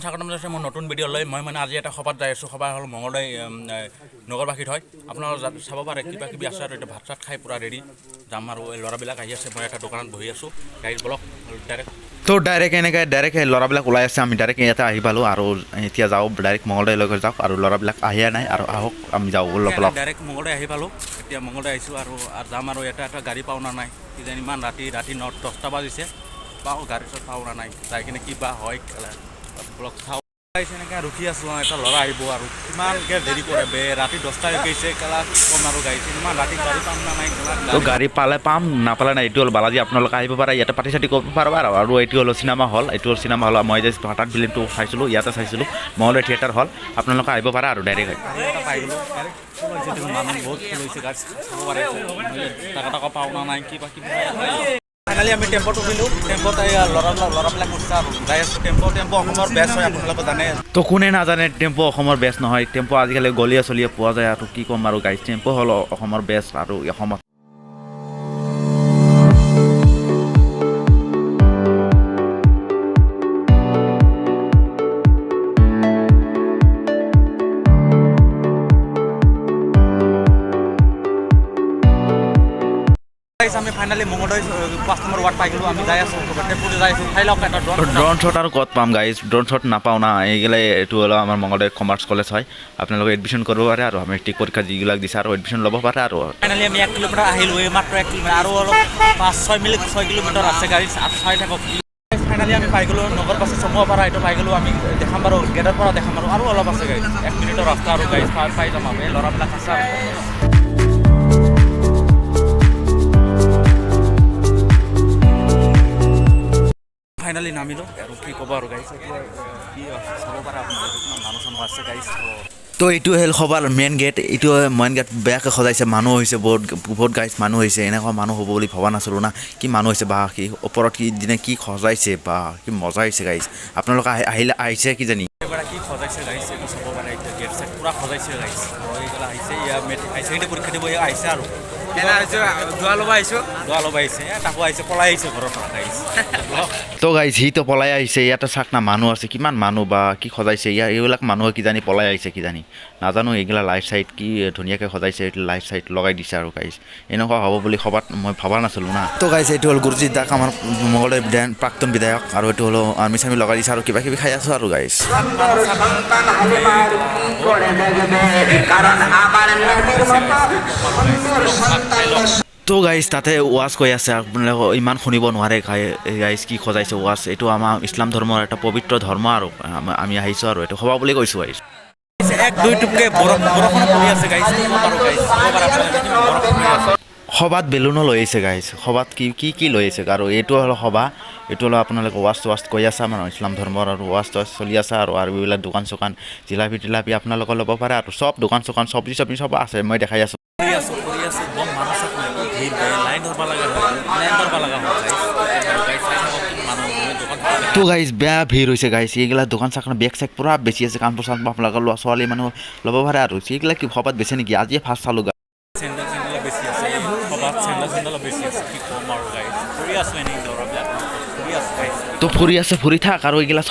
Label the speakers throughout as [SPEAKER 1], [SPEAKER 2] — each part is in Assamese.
[SPEAKER 1] স্বাগতম জনাইছোঁ মোৰ নতুন ভিডিঅ' লৈ মই মানে আজি এটা সভাত যাই আছোঁ সভা হ'ল মঙলদৈ নগৰবাসীত হয় আপোনালোকে চাব পাৰে কিবা কিবি আছে আৰু এতিয়া ভাত চাত খাই পূৰা ৰেডি যাম আৰু এই ল'ৰাবিলাক আহি আছে মই এটা দোকানত বহি আছোঁ গাড়ীত বলক ডাইৰেক্ট
[SPEAKER 2] তো ডাইৰেক্ট ল'ৰাবিলাক ওলাই আছে আমি ডাইৰেক্ট ইয়াতে আহি পালোঁ আৰু এতিয়া যাওঁ ডাইৰেক্ট মঙলদৈলৈকে যাওক আৰু ল'ৰাবিলাক আহিয়া নাই আৰু আহক আমি যাওঁ অলপ
[SPEAKER 1] ডাইৰেক্ট মঙলদৈ আহি পালোঁ এতিয়া মঙলদৈ আহিছোঁ আৰু যাম আৰু এটা গাড়ী পাওঁ না নাই কিজানি ইমান ৰাতি 9-10টা বাজিছে পাওঁ গাড়ী চাত পাওঁ না নাই যাই কিনে কিবা হয় ব্লগ চাওঁ এনেকৈ ৰখি আছোঁ এটা ল'ৰা আহিব আৰু কিমানকৈ দেৰি কৰে বে ৰাতি 10টা গৈছে কেলা কম আৰু গাড়ী ইমান ৰাতি গাড়ী পাম না নাই
[SPEAKER 2] তো গাড়ী পালে পাম নাপালে নাই এইটো হ'ল বালাজী আপোনালোকে আহিব পাৰে ইয়াতে পাতি চাতি কৰিব পাৰিব আৰু এইটো হ'ল চিনেমা হল মই যে হঠাৎ ফিল্মটো চাইছিলোঁ ইয়াতে চাইছিলোঁ মঙলদৈ থিয়েটাৰ হল আপোনালোকে আহিব পাৰে আৰু ডাইৰেক্ট
[SPEAKER 1] পাই গ'লোঁ মানুহ বহুত ফুল হৈছে গাড়ী চাব পাৰে টকা পাওঁ না নাই কিবা কিবা ফাইনেলি আমি টেম্পোত উঠিলোঁ টেম্পোত ল'ৰাবিলাক উঠিছে আৰু যাই আছোঁ টেম্পো অসমৰ বেষ্ট হয় আপোনালোকে জানে
[SPEAKER 2] তো কোনে নাজানে টেম্পো অসমৰ বেষ্ট নহয় টেম্পো আজিকালি গলিয়ে চলিয়ে পোৱা যায় আৰু কি ক'ম আৰু গাড়ী টেম্পো হ'ল অসমৰ বেষ্ট আৰু অসমত
[SPEAKER 1] আমি ফাইনেলি মঙলদৈ 5 নম্বৰ ৱাৰ্ড পাই গ'লোঁ আমি যাই আছোঁ টেম্পোতে যাই আছোঁ খাই লওক এটা
[SPEAKER 2] ড্ৰোন শ্বট আৰু ক'ত পাম গাইজ ড্ৰোন শ্বট নাপাওঁ না এইগিলা এইটো হ'ল আমাৰ মঙলদৈ কমাৰ্চ কলেজ হয় আপোনালোকে এডমিশ্যন কৰিব পাৰে আৰু মেট্ৰিক পৰীক্ষা যিবিলাক দিছে আৰু এডমিশ্যন ল'ব পাৰে আৰু
[SPEAKER 1] ফাইনেলি আমি 1 কিলোমিটাৰ আহিলোঁ এই মাত্ৰ 1 কিলোমিটাৰ আৰু অলপ 6 কিলোমিটাৰ আছে গাড়ী চাই থাকক ফাইনেলি আমি পাই গ'লোঁ নগৰ বাছে চমুৱা পৰা এইটো পাই গ'লোঁ আমি দেখাম বাৰু গেটৰ পৰা দেখাম আৰু অলপ আছে গাড়ী 1 মিনিটৰ ৰাস্তা আৰু গাড়ী পাই যাম আমি ল'ৰাবিলাক আছে ফাইনেলি নামিলোঁ আৰু কি ক'ব আৰু গাড়ী কি চাব পাৰে আপোনালোকে কিমান মানুহ চানুহ আছে গাড়ী
[SPEAKER 2] তো এইটো হ'ল সবাৰ মেইন গেট এইটো মেইন গেট বেয়াকৈ সজাইছে মানুহ হৈছে বহুত গাড়ীত মানুহ হৈছে এনেকুৱা মানুহ হ'ব বুলি ভবা নাছিলোঁ না কি মানুহ হৈছে বা কি ওপৰত কি দিনে কি সজাইছে বা কি মজা হৈছে গাড়ীত আপোনালোকে আহিছে কি জানি
[SPEAKER 1] কি সজাইছে গাড়ীত এইটো চাব পাৰে এতিয়া গেট চেট পূৰা সজাইছে গাড়ীত আৰু এইবিলাক আহিছে ইয়াৰ মেট্ৰিক পৰীক্ষা দিব আহিছে আৰু যোৱা ল'ব আহিছে তাকো আহিছে পলাই আহিছে ঘৰৰ পৰা
[SPEAKER 2] তো গাইজ সিটো পলাই আহিছে ইয়াতে চাক না মানুহ আছে কিমান মানুহ বা কি সজাইছে এইবিলাক মানুহে কিজানি পলাই আহিছে কিজানি নাজানো এইগিলা লাইট চাইট কি ধুনীয়াকৈ সজাইছে লাইট চাইট লগাই দিছে আৰু গাইজ এনেকুৱা হ'ব বুলি সবাত মই ভবা নাছিলোঁ না তো গাইজ এইটো হ'ল গুৰুজিত দাস আমাৰ মঙলদৈ প্ৰাক্তন বিধায়ক আৰু এইটো হ'ল আৰ্মি চাৰ্মি লগাই দিছে আৰু কিবা কিবি খাই আছোঁ আৰু গাইজ তো গাইজ তাতে ৱাজ কৈ আছে আপোনালোকে ইমান শুনিব নোৱাৰে গাইজ কি সজাইছে ৱাজ এইটো আমাৰ ইছলাম ধৰ্মৰ এটা পবিত্ৰ ধৰ্ম আৰু আমি আহিছোঁ আৰু এইটো সভা বুলি কৈছোঁ গাইজ
[SPEAKER 1] 1-2 টোপকে বৰষুণ পৰি আছে গাইজ
[SPEAKER 2] সভাত বেলুনো লৈ আহিছে গাইজ সভাত কি লৈ আহিছে আৰু এইটো হ'ল সভা এইটো হ'ল আপোনালোকে ৱাজ কৈ আছে আমাৰ ইছলাম ধৰ্মৰ আৰু ৱাজ চলি আছে আৰু এইবিলাক দোকান চোকান জিলাপি টিলাপি আপোনালোকে ল'ব পাৰে আৰু চব দোকান চোকান চব্জি চব আছে মই দেখাই আছোঁ তো গাইজ বেয়া ভিৰ হৈছে গাইজ এইগিলা দোকান চাকান বেগ চেগ পূৰা বেছি আছে কাণবোৰ চানবোৰ আপোনালোকে ল'ৰা ছোৱালী মানুহ ল'ব পাৰে আৰু এইগিলা কি সভাত বেছি নেকি আজিয়ে ফাৰ্ষ্ট চালোঁ তো ফুৰি আছে ফুৰি থাক আৰু এইগিলা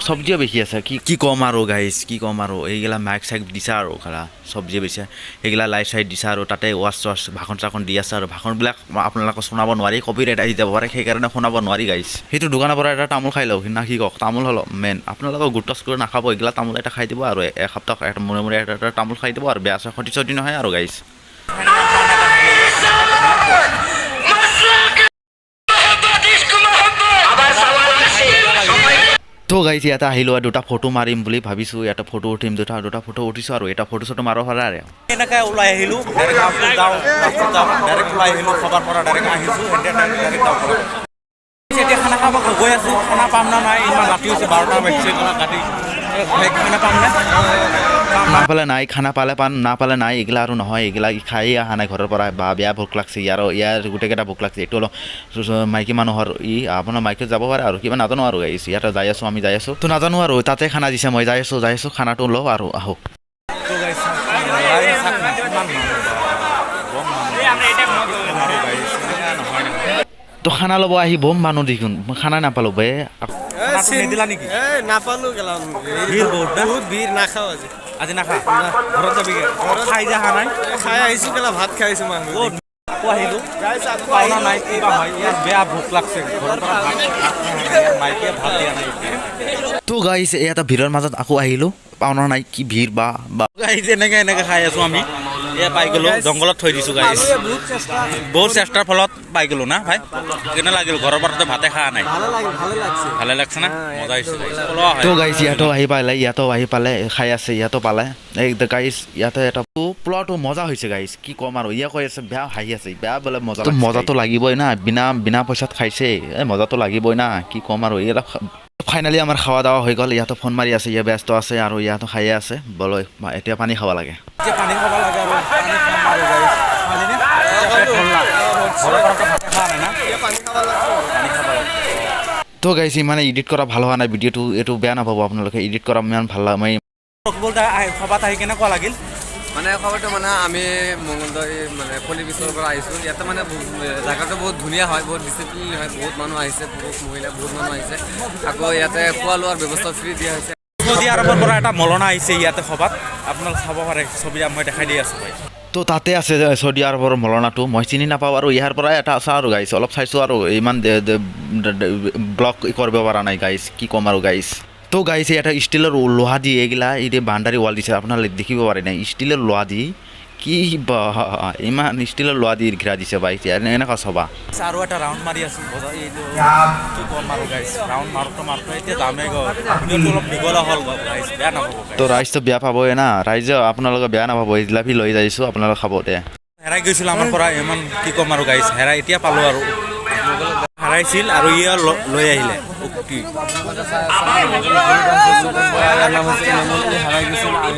[SPEAKER 2] চব্জিও বেছি আছে কি ক'ম আৰু গাইজ কি ক'ম আৰু এইগিলা মাইক চাইক দিছে আৰু খালা চব্জিয়ে বেছি এইগিলা লাইট চাইট দিছে আৰু তাতে ৱাচ ভাষণ চাখন দি আছে আৰু ভাষণবিলাক আপোনালোকে শুনাব নোৱাৰি কপিৰাইট আহি যাব পাৰে সেইকাৰণে শুনাব নোৱাৰি গাইজ সেইটো দোকানৰ পৰা এটা তামোল খাই লওক না কি কওক তামোল হ'ল মেইন আপোনালোকক গুৰুত্ব কৰি নাখাব এইগিলা তামোল এটা খাই দিব আৰু এসপ্তাহ এটা মূৰে এটা তামোল খাই দিব আৰু বেয়া ক্ষতি চতি নহয় আৰু গাইজ তো গাইজ ইয়াতে আহিলোঁ আৰু দুটা ফটো মাৰিম বুলি ভাবিছোঁ ইয়াতে ফটো উঠিম দুটা ফটো উঠিছোঁ আৰু এটা ফটো চটো মাৰিব পাৰে আৰু
[SPEAKER 1] এনেকৈ ওলাই আহিলোঁ ডাইৰেক্ট ওলাই আহিলোঁ খবৰ পৰা ডাইৰেক্ট আহিছোঁ এতিয়া খানা খাব গৈ আছোঁ খানা পাম না নাই ইমান ৰাতি হৈছে 12টা বাজিছে গাড়ী খানা পাম নে
[SPEAKER 2] নাপালে নাই খানা পালে পান নাপালে নাই এইগিলা আৰু নহয় এইগিলা খাই অহা নাই ঘৰৰ পৰা বা বেয়া ভোক লাগছে ইয়াৰ গোটেইকেইটা ভোক লাগছে এইটো অলপ মাইকী মানুহৰ আপোনাৰ মাইকীত যাব পাৰে আৰু কিবা নাজানো আৰু গাইছ ইয়াতে যাই আছোঁ আমি যাই আছোঁ তো নাজানো আৰু তাতে খানা দিছে মই যাই আছোঁ খানাটো লওঁ আৰু আহোঁ তো খানা ল'ব আহি বম মানুহ দেখোন খানা নাপালোঁ বে
[SPEAKER 1] খানাটো নিদিলা নেকি
[SPEAKER 3] নাপালো গেলাম
[SPEAKER 1] ভিৰ বহুত না
[SPEAKER 3] বহুত ভিৰ নাখাওঁ আজি
[SPEAKER 1] আজি নাখা ঘৰত যাবিগে খাই যা নাই
[SPEAKER 3] খাই আহিছো কেলা ভাত খাই আহিছো মাংস
[SPEAKER 1] ক'ত আকৌ আহিলো পাওনা নাই কিবা হয় ইয়াত বেয়া ভোক লাগছে ঘৰৰ পৰা ভাত মাইকে ভাত দিয়া নাই
[SPEAKER 2] তো গাইছ এটা ভিৰৰ মাজত আকৌ আহিলোঁ পাওনা নাই কি ভিৰ বা
[SPEAKER 1] গাইছ এনেকে খাই আছো আমি এয়া পাই গ'লো জংঘলত থৈ দিছোঁ গাইছ বহুত চেষ্টাৰ ফলত পাই গ'লো না ভাই কেনে লাগিল ঘৰৰ পৰা ভাতে খোৱা নাই ভালে লাগছে না মজা হৈছে
[SPEAKER 2] তো গাইছ ইয়াতো আহি পালে খাই আছে ইয়াতো পালে এই গাইছ ইয়াতে এটা প্লটো মজা হৈছে গাইছ কি ক'ম আৰু ইয়া কৈ আছে বেয়া হাঁহি আছে বেয়া বোলে মজাটো লাগিবই না বিনা পইচাত খাইছে মজাটো লাগিবই না কি ক'ম আৰু ইয়াত ফাইনেলি আমাৰ খাওয়া দাওয়া হৈ গ'ল ইয়াতো ফোন মাৰি আছে ইয়া ব্যস্ত আছে আৰু ইয়াতো খাইয়ে আছে বলই এতিয়া পানী খাব লাগে
[SPEAKER 1] পানী খাব লাগে আৰু পানী খাম আৰু গাইছ
[SPEAKER 2] তো গাইছ মানে এডিট কৰা ভাল হোৱা নাই ভিডিঅ'টো এইটো বেয়া নাপাব আপোনালোকে এডিট কৰা ইমান ভাল মই
[SPEAKER 1] সভাত আহি কেনেকুৱা লাগিল
[SPEAKER 3] মানে খবৰটো মানে আমি মংগলদৈ মানে পল্লী বিচলৰ পৰা আহিছোঁ ইয়াতে মানে জেগাটো বহুত ধুনীয়া হয় বহুত ডিচিপ্লিন হয় বহুত মানুহ আহিছে পুৰুষ মহিলা বহুত মানুহ আহিছে আকৌ ইয়াতে খোৱা লোৱাৰ ব্যৱস্থা ফ্ৰী দিয়া হৈছে
[SPEAKER 1] সৌদি আৰবৰ পৰা এটা মলনা আহিছে ইয়াতে সভাত আপোনালোকে চাব পাৰে ছবি মই দেখাই দি আছোঁ ভাই
[SPEAKER 2] তো তাতে আছে চৌদি আৰবৰ মলনাটো মই চিনি নাপাওঁ আৰু ইয়াৰ পৰাই এটা আছে আৰু গাইছ অলপ চাইছোঁ আৰু ইমান ব্লক কৰিব পৰা নাই গাইছ কি ক'ম আৰু গাইছ তো গাইছ এটা ষ্টিলৰ লোহা দি এইগিলা এই বাউণ্ডাৰী ৱাল দিছে আপোনালোকে দেখিব পাৰে নাই ষ্টিলৰ লোহা দি কি বা ইমান ষ্টিলৰ লোহা দি ঘিৰা দিছে বাইক এনেকুৱা চবা
[SPEAKER 1] আৰু এটা ৰাউণ্ড মাৰি আছোঁ বজাৰ এইটো কি ক'ম আৰু গাইছ ৰাউণ্ড মাৰোঁতে এতিয়া যামেই গ'ল অলপ দীঘলা হ'ল গাইছ বেয়া নাপাব
[SPEAKER 2] তো ৰাইজটো বেয়া পাবই না ৰাইজে আপোনালোকে বেয়া নাপাব এই জিলাপি লৈ যাইছোঁ আপোনালোকে খাব দে
[SPEAKER 1] হেৰাই গৈছিলোঁ আমাৰ পৰা ইমান কি ক'ম আৰু গাইছ হেৰাই এতিয়া পালোঁ আৰু হেৰাইছিল আৰু ইয়ে লৈ আহিলে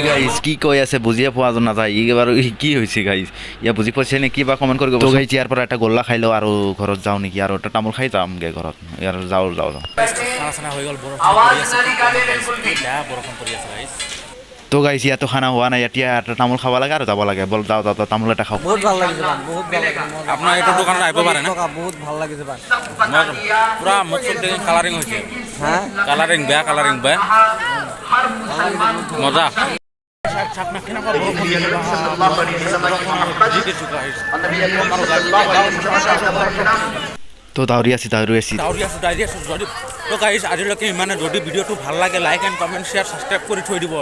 [SPEAKER 2] গাইছ কি কৈ আছে বুজিয়ে পোৱা নাযায় ই বাৰু কি হৈছে গাইছ ইয়া বুজি পাইছে নে কিবা কমেণ্ট কৰিব তো গাইছ ইয়াৰ পৰা এটা গোল্লা খাই লওঁ আৰু ঘৰত যাওঁ নেকি আৰু এটা তামোল খাই যামগৈ ঘৰত ইয়াৰ যাওঁ
[SPEAKER 1] খানা চানা হৈ গ'ল বৰষুণ পৰি আছে গাইছ
[SPEAKER 2] তো গাইছ ইয়াতো খানা হোৱা নাই এতিয়া এটা তামোল খাব লাগে আৰু যাব লাগে বল যাওঁ তামোল এটা খাওঁ
[SPEAKER 3] বহুত ভাল লাগিছে বহুত ভাল লাগিছে
[SPEAKER 1] আপোনাৰ এইটো দোকানত আহিব পাৰে না
[SPEAKER 3] বহুত ভাল লাগিছে
[SPEAKER 1] পুৰা মুখ চুখ দেখি কালাৰিং হৈছে কালাৰিং বেয়া মজা
[SPEAKER 2] তো দাউৰি আছি
[SPEAKER 1] তো গাইছ আজিলৈকে ইমানে যদি ভিডিঅ'টো ভাল লাগে like and comment share subscribe কৰি থৈ দিব